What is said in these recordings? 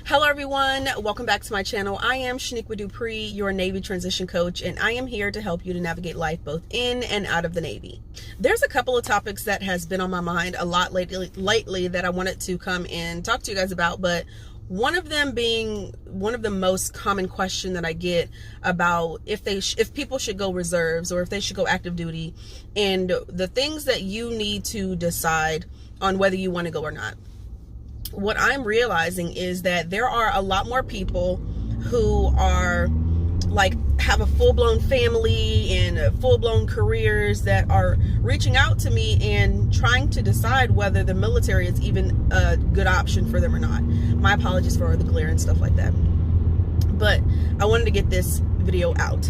Hello everyone, welcome back to my channel. I am Shaniqua Dupree, your Navy transition coach, and I am here to help you to navigate life both in and out of the Navy. There's a couple of topics that has been on my mind a lot lately that I wanted to come and talk to you guys about, but one of them being one of the most common question that I get about if people should go reserves or if they should go active duty, and the things that you need to decide on whether you want to go or not. What I'm realizing is that there are a lot more people who are have a full-blown family and full-blown careers that are reaching out to me and trying to decide whether the military is even a good option for them or not. My apologies for the glare and stuff like that, but I wanted to get this video out.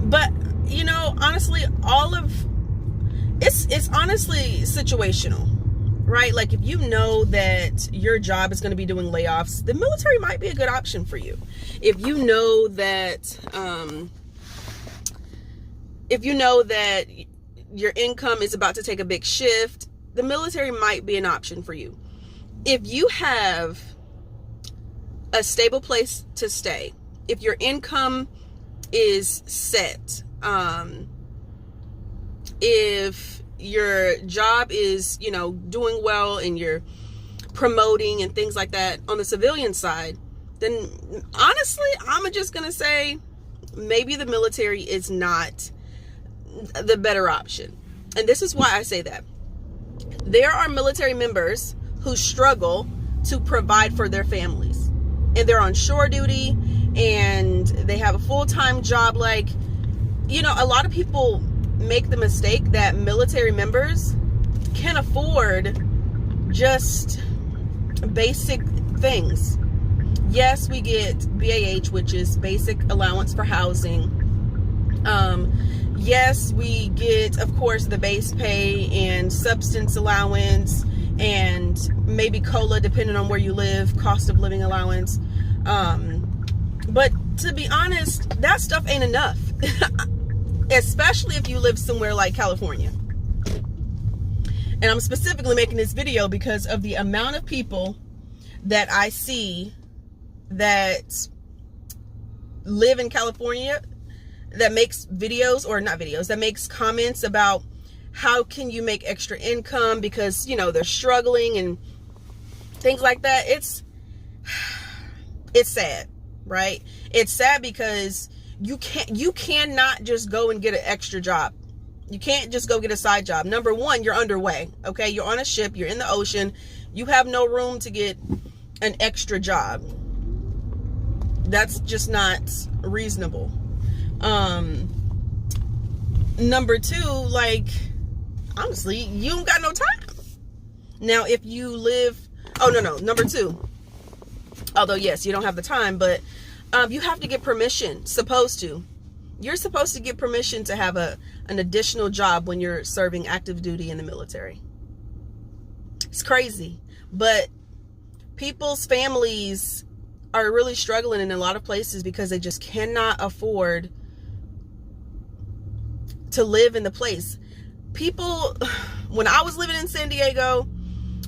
But you know, honestly, it's honestly situational. Right? Like, if you know that your job is going to be doing layoffs, the military might be a good option for you. If you know that, your income is about to take a big shift, the military might be an option for you. If you have a stable place to stay, if your income is set, if your job is, doing well and you're promoting and things like that on the civilian side, then honestly, I'm just going to say maybe the military is not the better option. And this is why I say that. There are military members who struggle to provide for their families, and they're on shore duty and they have a full-time job. A lot of people make the mistake that military members can afford just basic things. Yes, we get BAH, which is basic allowance for housing. Yes, we get, of course, the base pay and substance allowance and maybe COLA, depending on where you live, cost of living allowance. But to be honest, that stuff ain't enough. Especially if you live somewhere like California. And I'm specifically making this video because of the amount of people that I see that live in California that makes that makes comments about how can you make extra income because, they're struggling and things like that. It's sad, right? It's sad because you cannot just go and get an extra job. You can't just go get a side job. Number one, you're underway. Okay. You're on a ship. You're in the ocean. You have no room to get an extra job. That's just not reasonable. Number two, honestly, you don't got no time. Now, if you live, number two, although yes, you don't have the time, but you have to get permission. You're supposed to get permission to have an additional job when you're serving active duty in the military. It's crazy, but people's families are really struggling in a lot of places because they just cannot afford to live in the place. People, when I was living in San Diego,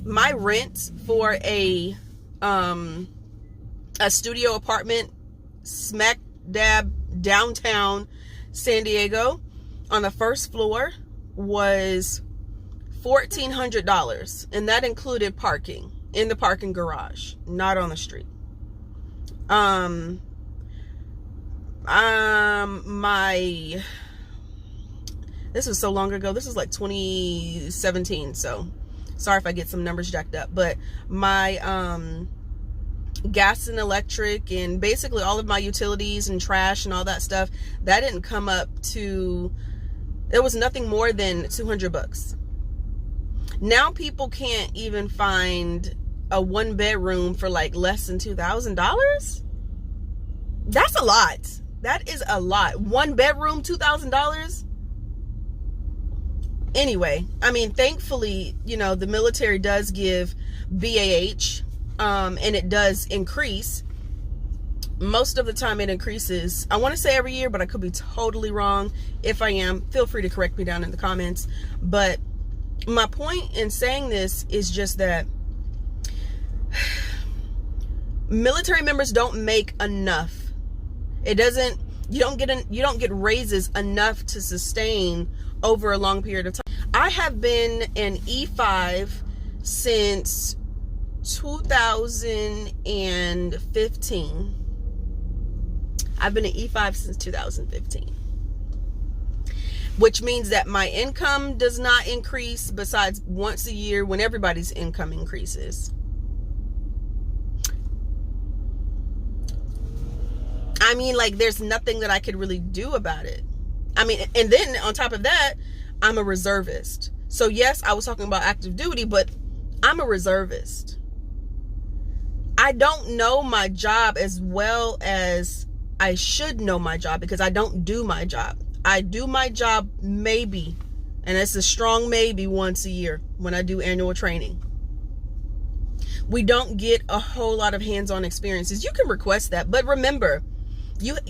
my rent for a studio apartment smack dab downtown San Diego on the first floor was $1,400, and that included parking in the parking garage, not on the street. This was so long ago. This was like 2017, so sorry if I get some numbers jacked up, but my gas and electric and basically all of my utilities and trash and all that stuff, that didn't come up to, it was nothing more than $200. Now people can't even find a one bedroom for less than $2,000. That's a lot. That is a lot. One bedroom, $2,000. Anyway, thankfully, the military does give BAH, and it does increase. Most of the time it increases. I want to say every year, but I could be totally wrong. If I am, feel free to correct me down in the comments. But my point in saying this is just that Military members don't make enough. You don't get raises enough to sustain over a long period of time. I have been an E5 since 2015. I've been an E5 since 2015. Which means that my income does not increase besides once a year when everybody's income increases. I mean, like, there's nothing that I could really do about it. I mean, and then on top of that, I'm a reservist. So yes, I was talking about active duty, but I'm a reservist. I don't know my job as well as I should know my job because I don't do my job. I do my job maybe, and it's a strong maybe, once a year when I do annual training. We don't get a whole lot of hands-on experiences. You can request that, but remember,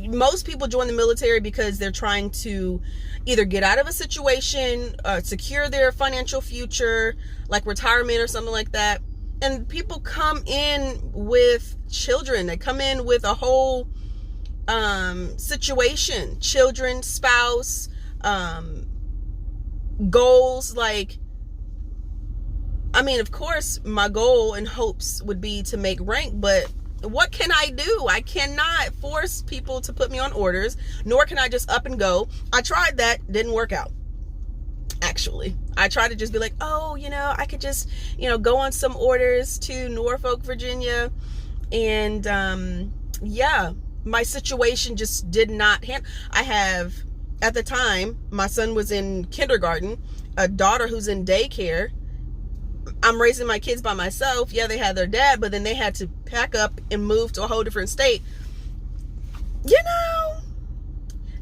most people join the military because they're trying to either get out of a situation, secure their financial future, like retirement or something like that. And people come in with children. They come in with a whole situation, children, spouse, goals. Like, I mean, of course, my goal and hopes would be to make rank, but what can I do? I cannot force people to put me on orders, nor can I just up and go. I tried that, didn't work out. Actually, I tried to just be like, oh, I could just, go on some orders to Norfolk, Virginia. And, yeah, my situation just did not handle. I have, at the time, my son was in kindergarten, a daughter who's in daycare. I'm raising my kids by myself. Yeah, they had their dad, but then they had to pack up and move to a whole different state.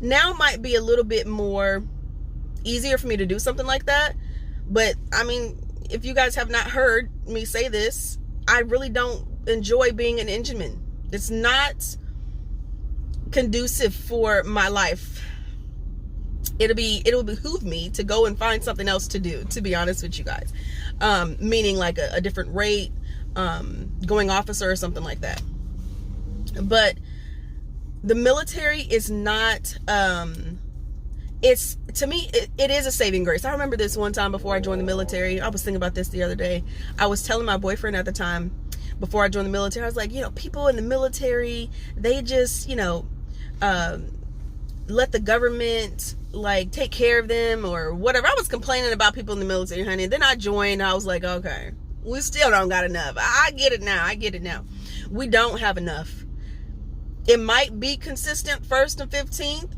Now might be a little bit more easier for me to do something like that. But I mean, if you guys have not heard me say this, I really don't enjoy being an engineman. It's not conducive for my life. It'll behoove me to go and find something else to do, to be honest with you guys. Meaning like a different rate, going officer or something like that. But the military is not, to me, it is a saving grace. I remember this one time before I joined the military. I was thinking about this the other day. I was telling my boyfriend at the time, before I joined the military, I was like, people in the military, they just, let the government like take care of them or whatever. I was complaining about people in the military, honey. Then I joined. I was like, okay, we still don't got enough. I get it now. We don't have enough. It might be consistent 1st and 15th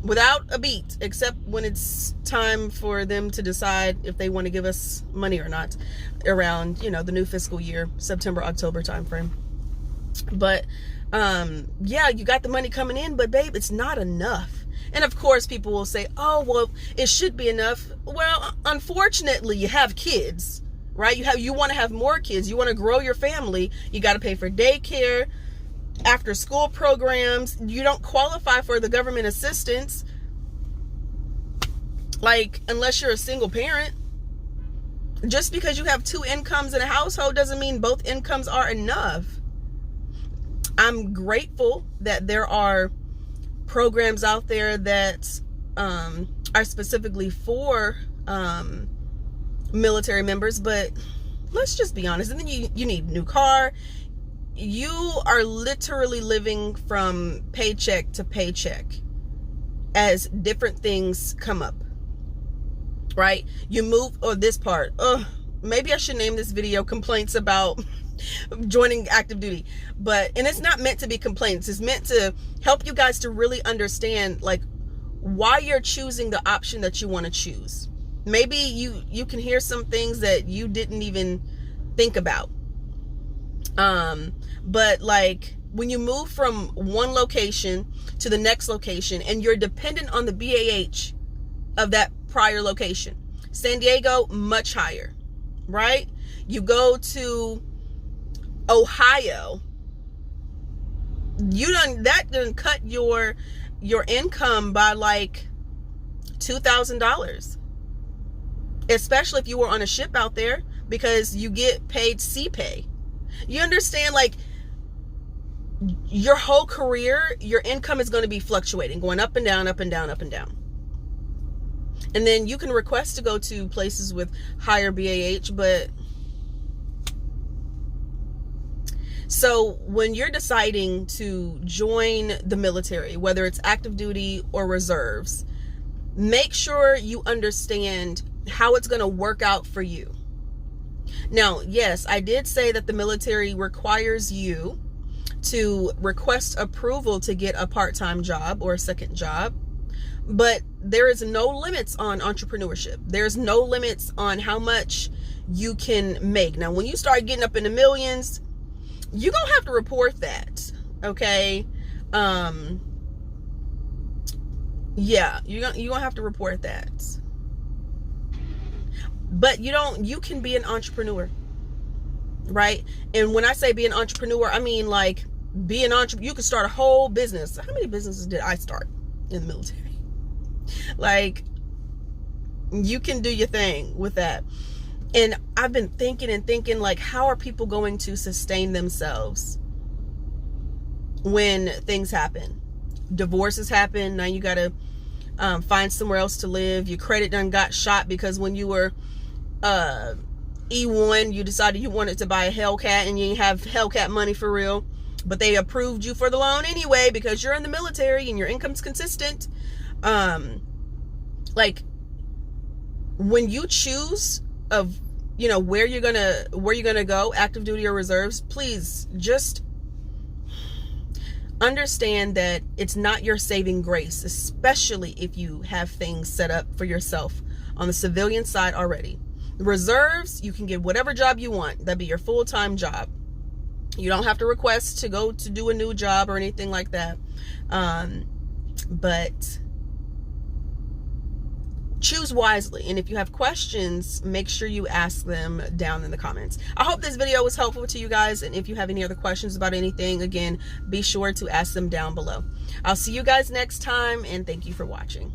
without a beat, except when it's time for them to decide if they want to give us money or not around, the new fiscal year, September, October timeframe. But yeah, you got the money coming in, but babe, it's not enough. And of course people will say, oh, well, it should be enough. Well, unfortunately, you have kids, right? You want to have more kids. You want to grow your family. You got to pay for daycare, after school programs. You don't qualify for the government assistance, like, unless you're a single parent. Just because you have 2 incomes in a household doesn't mean both incomes are enough. I'm grateful that there are programs out there that are specifically for military members, but let's just be honest. And then you need a new car. You are literally living from paycheck to paycheck as different things come up, right? You move, or this part, maybe I should name this video complaints about joining active duty, and it's not meant to be complaints. It's meant to help you guys to really understand like why you're choosing the option that you want to choose. Maybe you can hear some things that you didn't even think about. But like when you move from one location to the next location and you're dependent on the BAH of that prior location, San Diego, much higher, right? You go to Ohio, that done cut your income by like $2,000, especially if you were on a ship out there, because you get paid sea pay. You understand, like, your whole career, your income is going to be fluctuating, going up and down, up and down, up and down. And then you can request to go to places with higher BAH, but so when you're deciding to join the military, whether it's active duty or reserves, make sure you understand how it's going to work out for you. Now, yes, I did say that the military requires you to request approval to get a part-time job or a second job, but there is no limits on entrepreneurship. There's no limits on how much you can make. Now, when you start getting up in the millions, you're gonna have to report that, okay? Yeah, you're gonna have to report that. But you can be an entrepreneur, right? And when I say be an entrepreneur, I mean like be an entrepreneur. You can start a whole business. How many businesses did I start in the military? Like, you can do your thing with that. And I've been thinking, like, how are people going to sustain themselves when things happen? Divorces happen. Now you got to find somewhere else to live. Your credit done got shot because when you were E1, you decided you wanted to buy a Hellcat and you didn't have Hellcat money for real. But they approved you for the loan anyway because you're in the military and your income's consistent. Like, when you choose of, you know, where you're gonna go, active duty or reserves, please just understand that it's not your saving grace, especially if you have things set up for yourself on the civilian side already. The reserves, you can get whatever job you want. That'd be your full-time job. You don't have to request to go to do a new job or anything like that. But choose wisely, and if you have questions, make sure you ask them down in the comments. I hope this video was helpful to you guys, and if you have any other questions about anything, again, be sure to ask them down below. I'll see you guys next time, and thank you for watching.